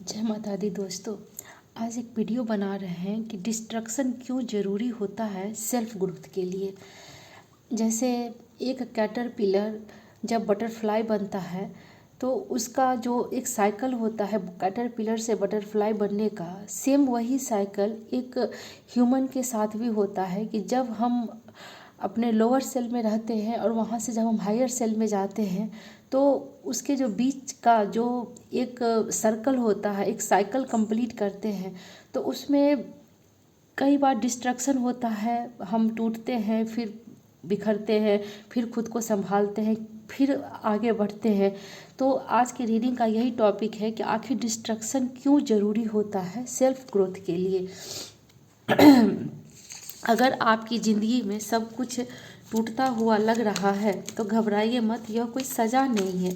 जय माता दी दोस्तों। आज एक वीडियो बना रहे हैं कि डिस्ट्रक्शन क्यों ज़रूरी होता है सेल्फ ग्रोथ के लिए। जैसे एक कैटरपिलर जब बटरफ्लाई बनता है तो उसका जो एक साइकिल होता है कैटरपिलर से बटरफ्लाई बनने का, सेम वही साइकिल एक ह्यूमन के साथ भी होता है कि जब हम अपने लोअर सेल में रहते हैं और वहाँ से जब हम हायर सेल में जाते हैं तो उसके जो बीच का जो एक सर्कल होता है, एक साइकिल कंप्लीट करते हैं, तो उसमें कई बार डिस्ट्रक्शन होता है। हम टूटते हैं, फिर बिखरते हैं, फिर खुद को संभालते हैं, फिर आगे बढ़ते हैं। तो आज के रीडिंग का यही टॉपिक है कि आखिर डिस्ट्रक्शन क्यों ज़रूरी होता है सेल्फ ग्रोथ के लिए। अगर आपकी ज़िंदगी में सब कुछ टूटता हुआ लग रहा है तो घबराइए मत, यह कोई सज़ा नहीं है,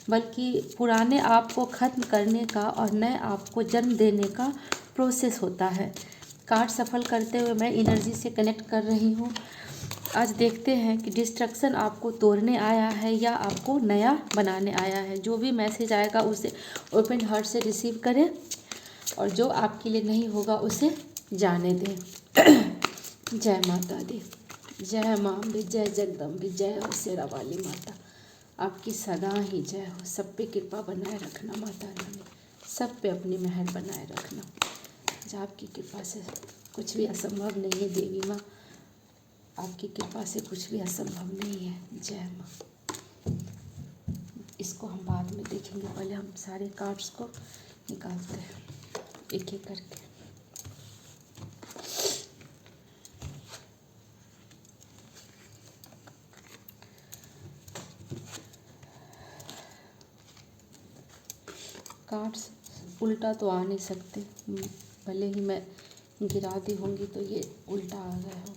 बल्कि पुराने आप को ख़त्म करने का और नए आप को जन्म देने का प्रोसेस होता है। कार्ड सफल करते हुए मैं एनर्जी से कनेक्ट कर रही हूँ। आज देखते हैं कि डिस्ट्रक्शन आपको तोड़ने आया है या आपको नया बनाने आया है। जो भी मैसेज आएगा उसे ओपन हार्ट से रिसीव करें और जो आपके लिए नहीं होगा उसे जाने दें। जय माता दी, जय माँ अम्बे, जय जगदम्बे, जय हो शेरा वाली माता। आपकी सदा ही जय हो। सब पे कृपा बनाए रखना माता रानी, सब पे अपनी मेहर बनाए रखना। जब आपकी कृपा से कुछ भी असंभव नहीं है देवी माँ, आपकी कृपा से कुछ भी असंभव नहीं है। जय माँ। इसको हम बाद में देखेंगे, पहले हम सारे कार्ड्स को निकालते हैं एक एक करके। कार्ड्स उल्टा तो आ नहीं सकते, भले ही मैं गिरा दी होंगी तो ये उल्टा आ गए हो।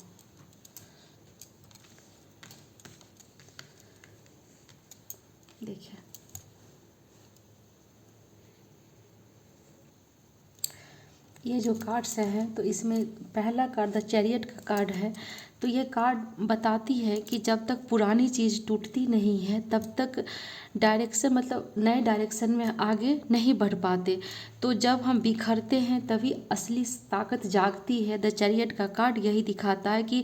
देखिए, ये जो कार्ड्स हैं तो इसमें पहला कार्ड द चैरियट का कार्ड है। तो ये कार्ड बताती है कि जब तक पुरानी चीज़ टूटती नहीं है तब तक डायरेक्शन, मतलब नए डायरेक्शन में आगे नहीं बढ़ पाते। तो जब हम बिखरते हैं तभी असली ताकत जागती है। द चैरियट का कार्ड यही दिखाता है कि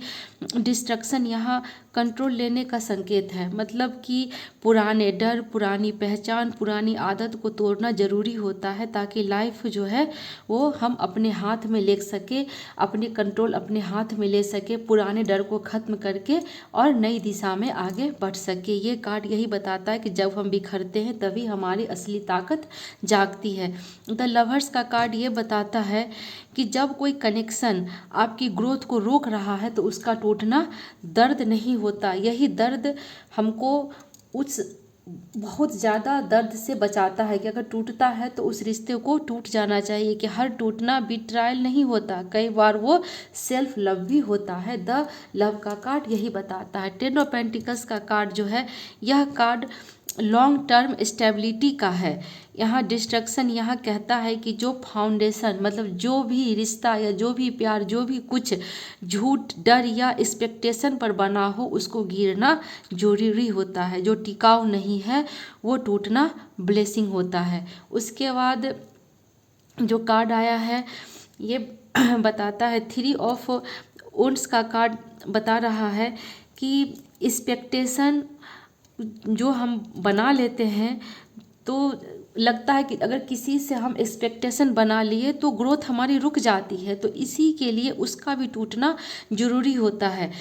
डिस्ट्रक्शन यहाँ कंट्रोल लेने का संकेत है, मतलब कि पुराने डर, पुरानी पहचान, पुरानी आदत को तोड़ना ज़रूरी होता है ताकि लाइफ जो है वो हम अपने हाथ में ले सके, अपने कंट्रोल अपने हाथ में ले सके, पुराने डर को ख़त्म करके और नई दिशा में आगे बढ़ सके। ये कार्ड यही बताता है कि जब हम बिखरते हैं तभी हमारी असली ताकत जागती है। द लवर्स का कार्ड ये बताता है कि जब कोई कनेक्शन आपकी ग्रोथ को रोक रहा है तो उसका टूटना दर्द नहीं होता, यही दर्द हमको उस बहुत ज़्यादा दर्द से बचाता है कि अगर टूटता है तो उस रिश्ते को टूट जाना चाहिए। कि हर टूटना बिट्रायल नहीं होता, कई बार वो सेल्फ लव भी होता है। द लव का कार्ड यही बताता है। टेन ऑफ पेंटिकल्स का कार्ड जो है, यह कार्ड लॉन्ग टर्म स्टेबिलिटी का है। यहाँ डिस्ट्रक्शन यहाँ कहता है कि जो फाउंडेशन, मतलब जो भी रिश्ता या जो भी प्यार, जो भी कुछ झूठ, डर या एक्सपेक्टेशन पर बना हो उसको गिरना जरूरी होता है। जो टिकाऊ नहीं है वो टूटना ब्लेसिंग होता है। उसके बाद जो कार्ड आया है ये बताता है, थ्री ऑफ वंड्स का कार्ड बता रहा है कि एक्सपेक्टेशन जो हम बना लेते हैं तो लगता है कि अगर किसी से हम एक्सपेक्टेशन बना लिए तो ग्रोथ हमारी रुक जाती है, तो इसी के लिए उसका भी टूटना ज़रूरी होता है।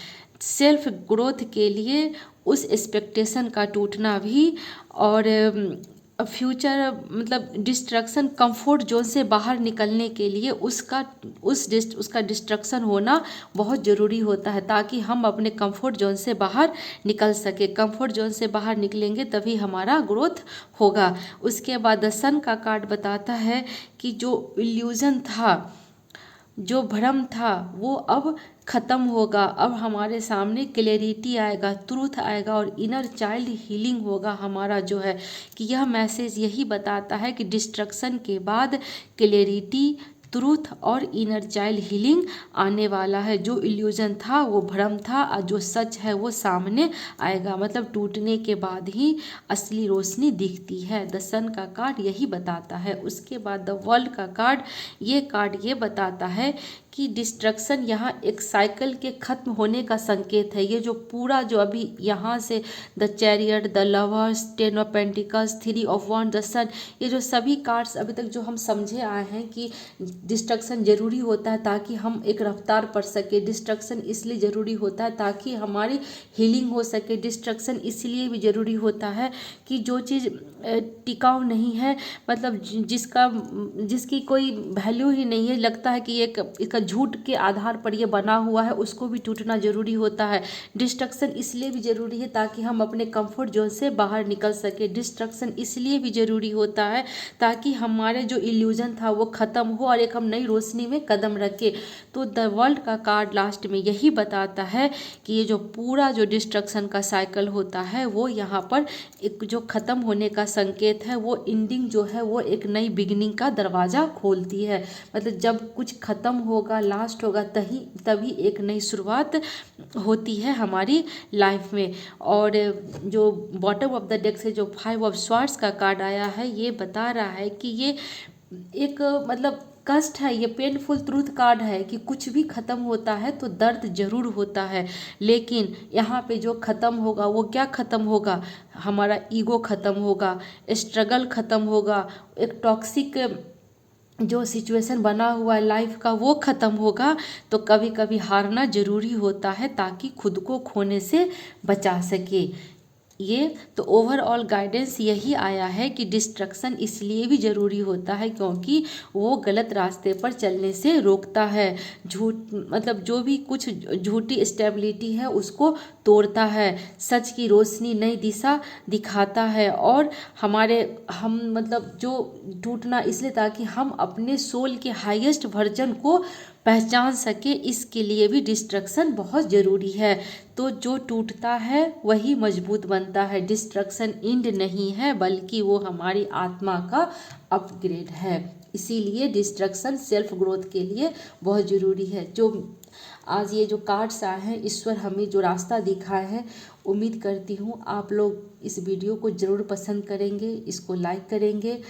सेल्फ ग्रोथ के लिए उस एक्सपेक्टेशन का टूटना भी, और फ्यूचर मतलब डिस्ट्रक्शन, कंफर्ट जोन से बाहर निकलने के लिए उसका डिस्ट्रक्शन होना बहुत ज़रूरी होता है ताकि हम अपने कंफर्ट जोन से बाहर निकल सके। कंफर्ट जोन से बाहर निकलेंगे तभी हमारा ग्रोथ होगा। उसके बाद द सन का कार्ड बताता है कि जो इल्यूजन था, जो भ्रम था, वो अब ख़त्म होगा। अब हमारे सामने क्लैरिटी आएगा, ट्रूथ आएगा और इनर चाइल्ड हीलिंग होगा हमारा जो है। कि यह मैसेज यही बताता है कि डिस्ट्रक्शन के बाद क्लैरिटी, ट्रूथ और इनर चाइल्ड हीलिंग आने वाला है। जो इल्यूजन था वो भ्रम था और जो सच है वो सामने आएगा। मतलब टूटने के बाद ही असली रोशनी दिखती है। द सन का कार्ड यही बताता है। उसके बाद द वर्ल्ड का कार्ड, ये कार्ड ये बताता है कि डिस्ट्रक्शन यहाँ एक साइकिल के खत्म होने का संकेत है। ये जो पूरा जो अभी यहाँ से the chariot, the lovers, 10 of pentacles, 3 of wand, the sun, ये जो सभी कार्ड्स अभी तक जो हम समझे आए हैं कि डिस्ट्रक्शन जरूरी होता है ताकि हम एक रफ्तार पढ़ सके। डिस्ट्रक्शन इसलिए ज़रूरी होता है ताकि हमारी हीलिंग हो सके। डिस्ट्रक्शन इसलिए भी ज़रूरी होता है कि जो चीज़ टिकाऊ नहीं है, मतलब जिसकी कोई वैल्यू ही नहीं है, लगता है कि एक इसका झूठ के आधार पर ये बना हुआ है, उसको भी टूटना ज़रूरी होता है। डिस्ट्रक्शन इसलिए भी ज़रूरी है ताकि हम अपने कंफर्ट जोन से बाहर निकल सके। डिस्ट्रक्शन इसलिए भी ज़रूरी होता है ताकि हमारे जो इल्यूजन था वो ख़त्म हो और एक हम नई रोशनी में कदम रखें। तो द वर्ल्ड का कार्ड लास्ट में यही बताता है कि ये जो पूरा जो डिस्ट्रक्शन का साइकिल होता है वो यहाँ पर एक जो ख़त्म होने का संकेत है, वो एंडिंग जो है वो एक नई बिगिनिंग का दरवाज़ा खोलती है। मतलब जब कुछ ख़त्म होगा, लास्ट होगा, तभी एक नई शुरुआत होती है हमारी लाइफ में। और जो बॉटम ऑफ द डेक से जो 5 ऑफ स्वॉर्ड्स का कार्ड आया है, ये बता रहा है कि ये एक मतलब कष्ट है, ये पेनफुल ट्रूथ कार्ड है कि कुछ भी ख़त्म होता है तो दर्द जरूर होता है, लेकिन यहाँ पे जो ख़त्म होगा वो क्या ख़त्म होगा, हमारा ईगो ख़त्म होगा, स्ट्रगल ख़त्म होगा, एक टॉक्सिक जो सिचुएशन बना हुआ है लाइफ का वो ख़त्म होगा। तो कभी कभी हारना ज़रूरी होता है ताकि खुद को खोने से बचा सके। ये तो ओवरऑल गाइडेंस यही आया है कि डिस्ट्रक्शन इसलिए भी ज़रूरी होता है क्योंकि वो गलत रास्ते पर चलने से रोकता है। झूठ मतलब जो भी कुछ झूठी स्टेबिलिटी है उसको तोड़ता है, सच की रोशनी नई दिशा दिखाता है। और हम मतलब जो टूटना इसलिए ताकि हम अपने सोल के हाईएस्ट वर्जन को पहचान सके, इसके लिए भी डिस्ट्रक्शन बहुत ज़रूरी है। तो जो टूटता है वही मजबूत बनता है। डिस्ट्रक्शन एंड नहीं है बल्कि वो हमारी आत्मा का अपग्रेड है। इसीलिए डिस्ट्रक्शन सेल्फ ग्रोथ के लिए बहुत ज़रूरी है। जो आज ये जो कार्ड्स आए हैं, ईश्वर हमें जो रास्ता दिखाया है, उम्मीद करती हूँ आप लोग इस वीडियो को ज़रूर पसंद करेंगे, इसको लाइक करेंगे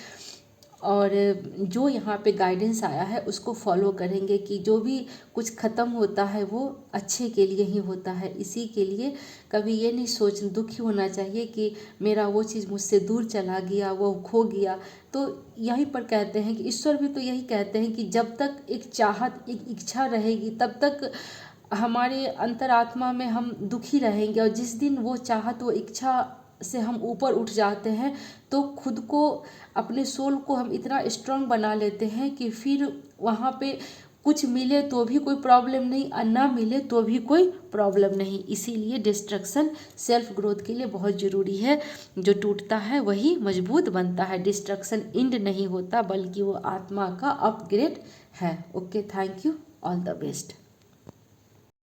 और जो यहाँ पे गाइडेंस आया है उसको फॉलो करेंगे कि जो भी कुछ ख़त्म होता है वो अच्छे के लिए ही होता है। इसी के लिए कभी ये नहीं दुखी होना चाहिए कि मेरा वो चीज़ मुझसे दूर चला गया, वो खो गया। तो यहीं पर कहते हैं कि ईश्वर भी तो यही कहते हैं कि जब तक एक चाहत, एक इच्छा रहेगी तब तक हमारे अंतरात्मा में हम दुखी रहेंगे। और जिस दिन वो चाहत, वो इच्छा से हम ऊपर उठ जाते हैं तो खुद को, अपने सोल को हम इतना स्ट्रांग बना लेते हैं कि फिर वहाँ पे कुछ मिले तो भी कोई प्रॉब्लम नहीं और ना मिले तो भी कोई प्रॉब्लम नहीं। इसीलिए डिस्ट्रक्शन सेल्फ ग्रोथ के लिए बहुत ज़रूरी है। जो टूटता है वही मजबूत बनता है। डिस्ट्रक्शन एंड नहीं होता बल्कि वो आत्मा का अपग्रेड है। Okay, thank you, all the best.